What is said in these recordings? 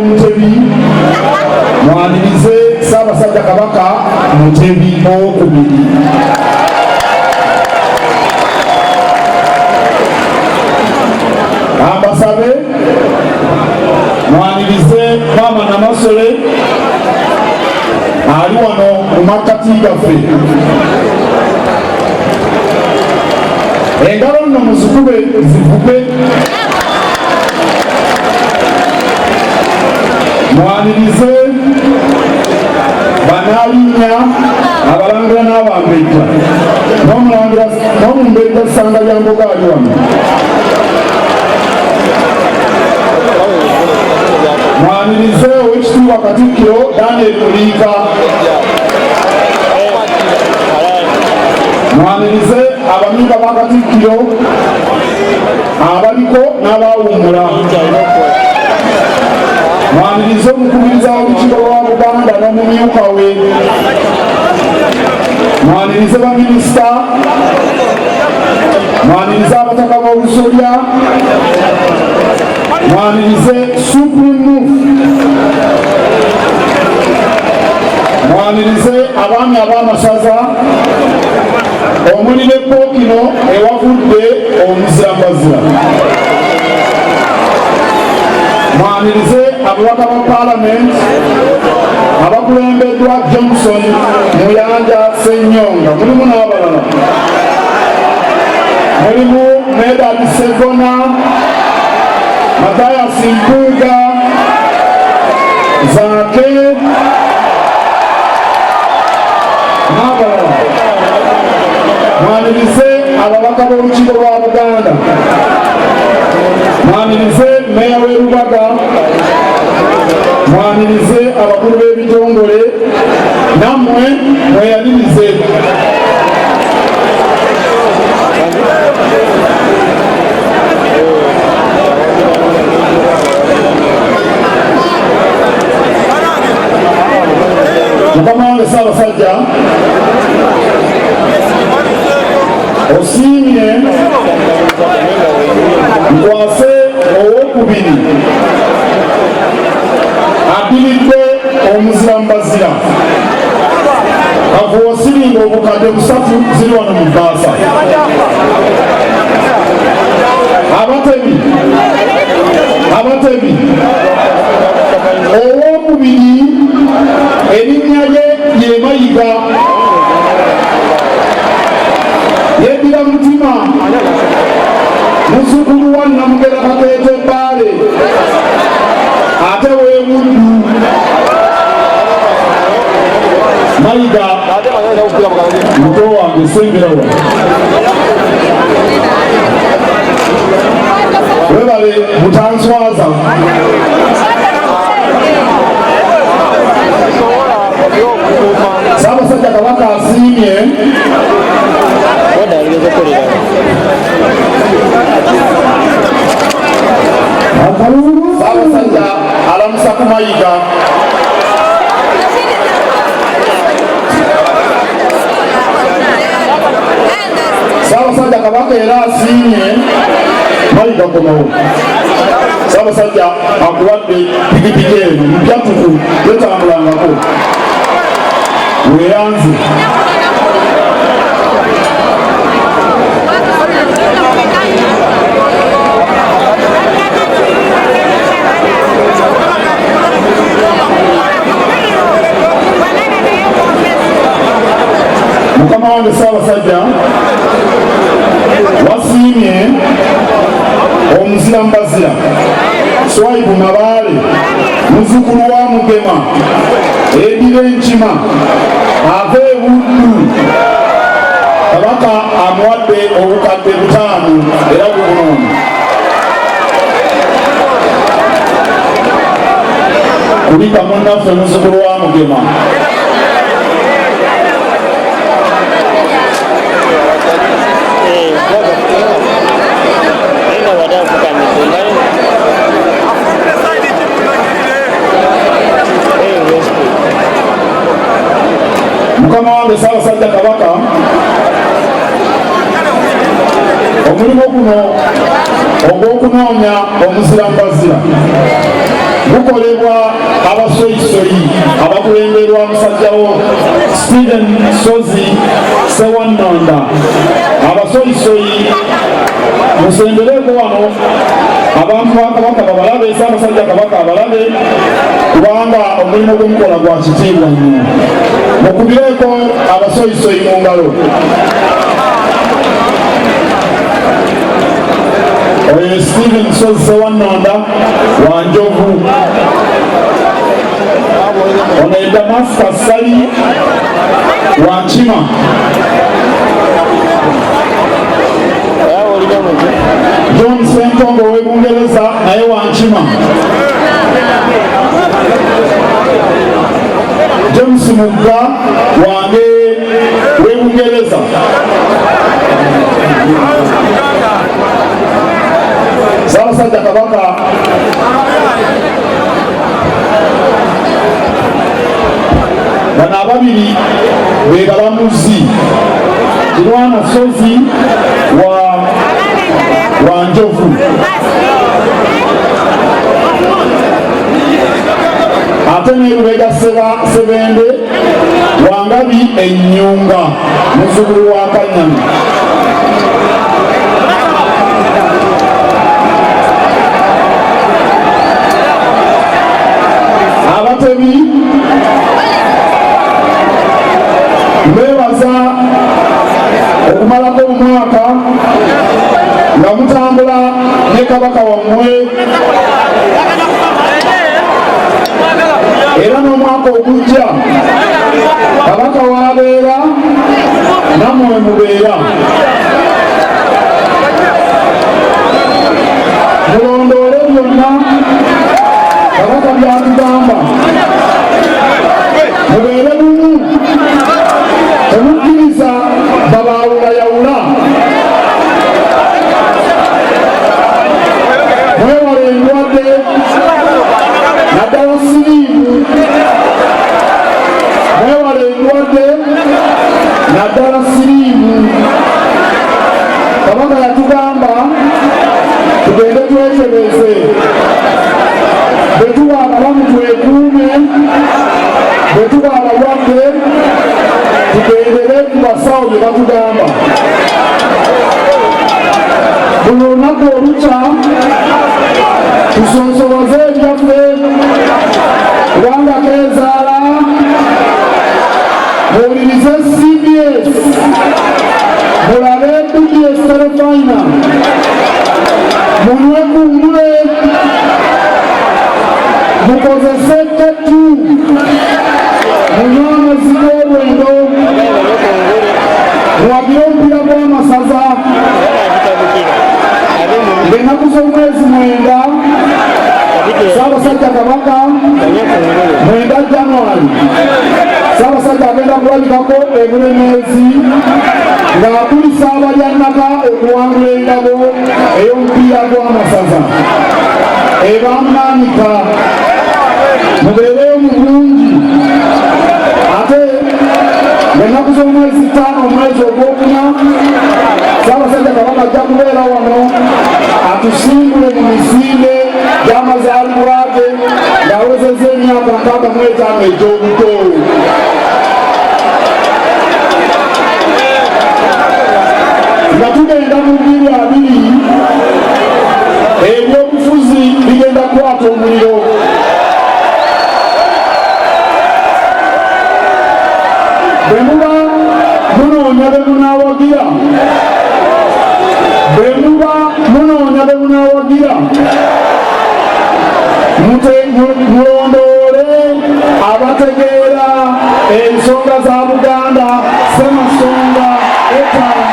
Mutebi mwanirize Ssaabasajja Kabaka Mutebi Owookubiri. Ambasabe mwanirize Maama Namasole ali wano mu makkati gaffe. Engalo nno muzikube zivuge. Mwanirize Banaalinya Abalangira n'Abambejja n'Omumbejja Ssanga lya Mboga ali wano. Mwanirize Oweekitiibwa Katikilo Daniel Muliika. Mwanirize abamika ba Katikilo abaliko n'abawummula. Mwanirize omukubiriza w'olukiiko lwa Buganda n'omumyuka we. Mwanirize baminisita. Mwanirize abataka b'olusolya. Mwanirize Supreme. Mwanirize abaami ab'amasaza omuli ne Pookino ewavudde omuzirambazira. Mwanirize ababaka ba Parliament abakulembeddwa Johnson Muyanja Ssenyonga, mulimu n'abalala. Mulimu Medad Segona, Mathias Mpuuga, Zaake n'abalala. Mwanirize ababaka b'olukiiko lwa Buganda. Mwanirize Meya w'e Lubaga. Mwanirize abakulu b'ebitongole, nammwe mweyalirize. Mukama wange Ssaabasajja osiimye nkwase Owookubiri addiridde omuzirambazira kavuwa siringa obukadde 3 ziri wano mu bbaasa. Abatebi Owookubiri erinnya lye ye Mayiga. Yeddira Mutima muzzukulu wa Namugera Kateete Bbaale ate w'Ebuddu. Mayiga muto wange sengera wa webale Butanswaza. Ssaabasajja Kabaka asiimye Ssaabasajja alamusa ku Mayiga. Ssaabasajja Kabaka era asiimye Mayiga komawo. Ssaabasajja akuwadde pikipiki eno mpyatuku yetambulangako weeranze. Mukama wange Ssaabasajja wasiimye omuzirambazira Swaibu Mabaale muzzukulu wa Mugema eddira enkima ava Ebuddu. Kabaka amuwadde obukadde 5 era bubunoonu. Kulika munnaffe muzzukulu wa Mugema. Mukama wange Ssaabasajja Kabaka omulimu guno ogw'okunoonya omuzirambazira gukolebwa abasoyisoyi abakulemberwa musajjawo Stephen Sozi Sewannonda. Abasoyisoyi musembereko wano abantu ba Kabaka babalabe, Ssaabasajja Kabaka abalabe, kubanga omulimu gw'omukola gwa kitiibwa nnyo. Mukubireko abasoyisoyi mu ngalo. Oyo Stephen Sozi Sewannonda wa Njovu. Ono ye Damascus Sali wa Nkima. John Sentongo w'e Bungereza naye wa Nkima. James Mugga wange w'e Bungereza. Ssaabasajja Kabaka bano ababiri be balamuzi. Kirwana Sozi wa Njovu. Ate ne Lubega Sebende wa Ngabi Ennyunga muzzukulu wa Kanyami. Abatebi mbebaza okumalako omwaka nga mutambula ne Kabaka wammwe, era n'omwaka ogujja Kabaka w'abeera nammwe mubeera. Mulondoole byonna Kabaka byatugamba, mubeere bumu, temukkiriza babaawulayawula. Mwewale endwadde naddala siriimu, mwewale endwadde naddala siriimu. Kabaka yatugamba tugende twekebeze, bwe tuba abalamu twekuume, bwe tuba abalwadde tugendere ku basawo bye batugamba. Buno olunaku olukya tusonsoboze ebyaffe kubanga keezaala. Muwulirize CBS, mulabe BBS Terefayina, munywe kungule, mukozese ketu, munywe amazzi g'olwendo, muwagire omupiira gw'amasaza. Ng'ennaku z'omwezi 9 Ssaabasajja Kabaka 9 January Ssaabasajja agenda kulabikako e Bulemeezi ng'akulisa abalyannaka okuwangula engabo ey'omupiira gw'amasaza. Ebamnanika mubeereyo mu bulungi. Ate ng'ennaku z'omwezi 5 omwezi ogwokuna Ssaabasajja Kabaka ajja kubeera wano atusimbule mu misinde gy'amazaalibwa ge ng'awezezza emyaka 65 egy'obuto. Nga tugenda mu 2020 ebyobufuzi bigenda kukwata omuliro. Bwe muba munoonya be munaawagira, bwe muba munoonya be munaawagira, mulondoole abategeera ensonga za Buganda Ssemasonga etaano.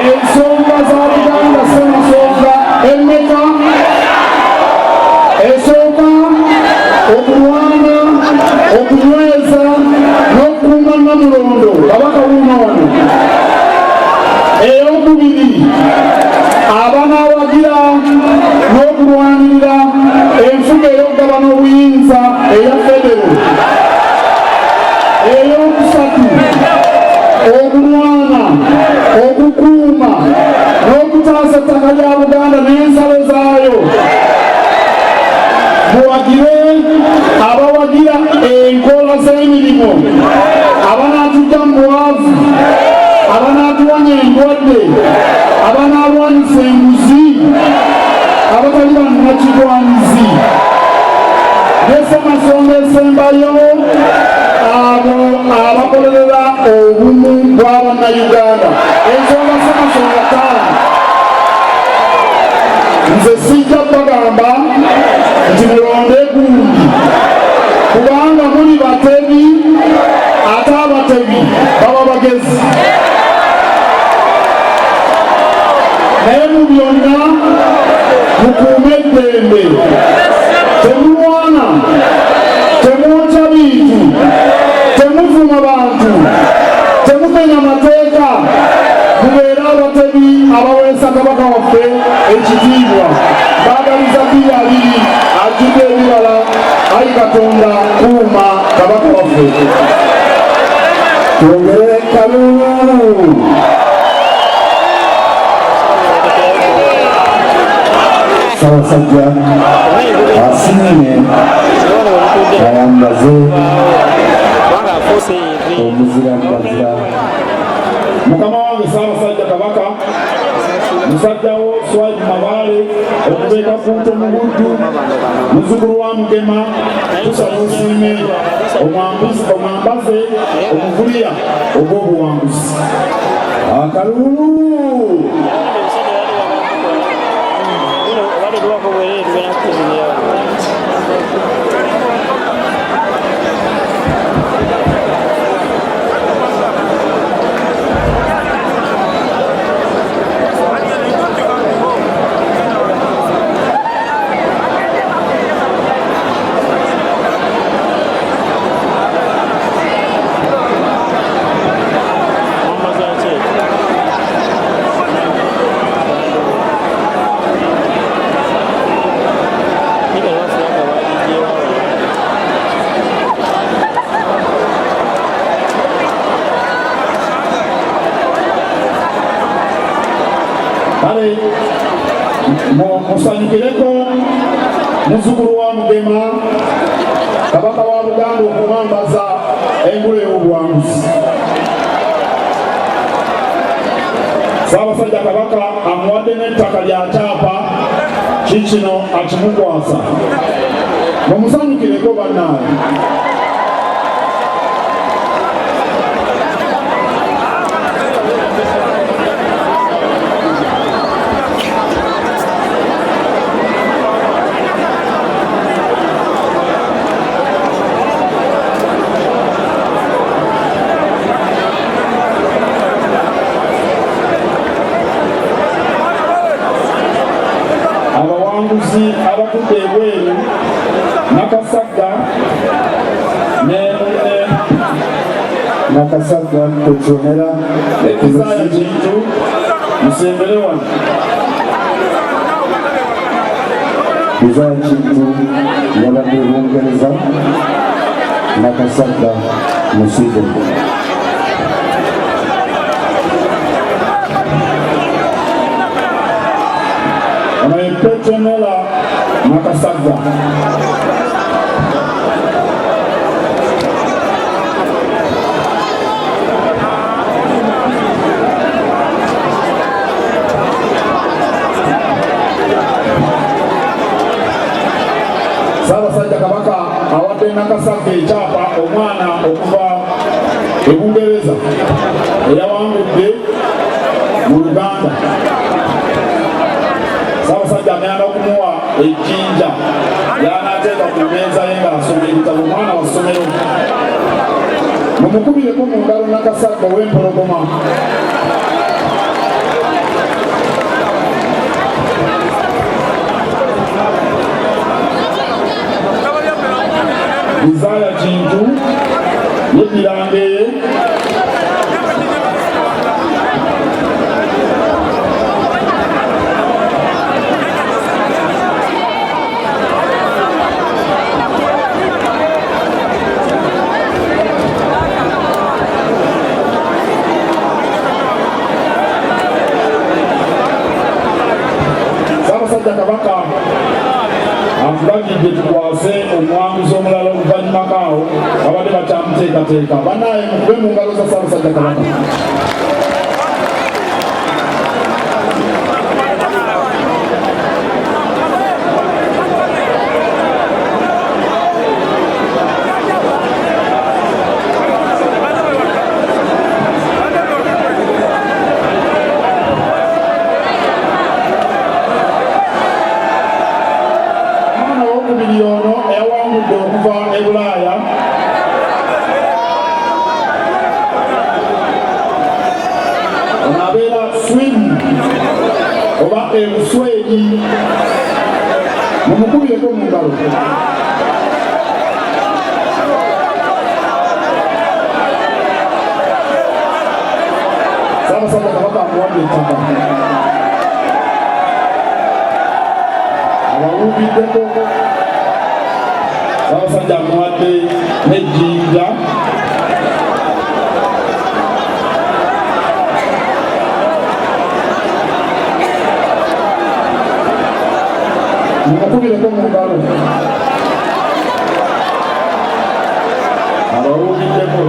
Ensonga za Buganda Ssemasonga emmeka? Esooka okulwana, okunyweza n'okukuuma Namulondo Kabaka wuuno wano. Ey'okubiri abanaawagira n'okulwanirira enfuga ey'okugabana obuyinza eya federo. Ey'okusatu okulwana, okukuuma n'okutaasa ettaka lya Buganda n'ensalo za tuwagire abawagira enkola z'emirimu, abanaatujja mu bwavu, abanaatuwonya endwadde, abanaalwanyisa enguzi, abatali bannakigwanyizi. N'essamasonga esembayo abo abakolerera obumu bw'Abannayuganda. Ensonga ssamasonga 5. Nze sijja bagamba nti mulonde gundi, kubanga muli batebi, ate abatebi baba bagezi. Naye mu byonna mukuume eddembe, temulwana, temwokya bintu, temuvuma bantu, temumenya mateeka, mubeere abatebi abaweesa kabaka waffe ekitiibwa. Baagaliza 2 ajjudde ebibala. Ayi Katonda kuuma kabaka waffe. Twogere kalulu. Ssaabasajja asiimye ayambaze omuzira. Mukama wange Ssaabasajja Kabaka, musajjawo Swadi Mabaale okubeeka Punto Muguddu, muzzukulu wa Mugema, tusaba osiime omwambaze omuvuliya ogw'obuwanguzi. Akalulu. Kale musanyukireko muzzukulu wa Mugema, kabaka wa Buganda okumwambaza engule y'obuwanguzi. Ssaabasajja Kabaka amuwadde n'ettaka lya Kyapa, kikino akimukwasa. Mumusanyukireko bannaabe. Abatudde ebweru Nakasagga Nakasagga Temutulondela ekizaya kintu musembere wano kizaya kintu yabadde Bungereza Nakasagga musibe. Temutulondela Nakasagga. Ssaabasajja Kabaka awadde Nakasagga ekyapa omwana okuva e Bungereza eyawangudde mu Uganda. Ssaabasajja agenda okumuwa ejjinja ly'anaateeka ku mmeeza ye ng'asoma ebitabo, omwana wa ssomero. Mumukubireko mu ngalo Nakasagga ow'empologoma. Isaya Kintu yeddiraangeye Ssaabasajja Kabaka atulagidde tukwase omuwanguzi omulala oluvannyuma kaawo abadde bakyamuteekateeka. Bannaye mukube mu ngalo za Ssaabasajja Kabaka. Ebuswegi mumukubireko mu ngalo. Ssaabasajja Kabaka amuwadde ettaka. Abawumbiddeko. Ssaabasajja amuwadde n'ejjinja. Mukubireko mu ngalo. Abawumbiddeko.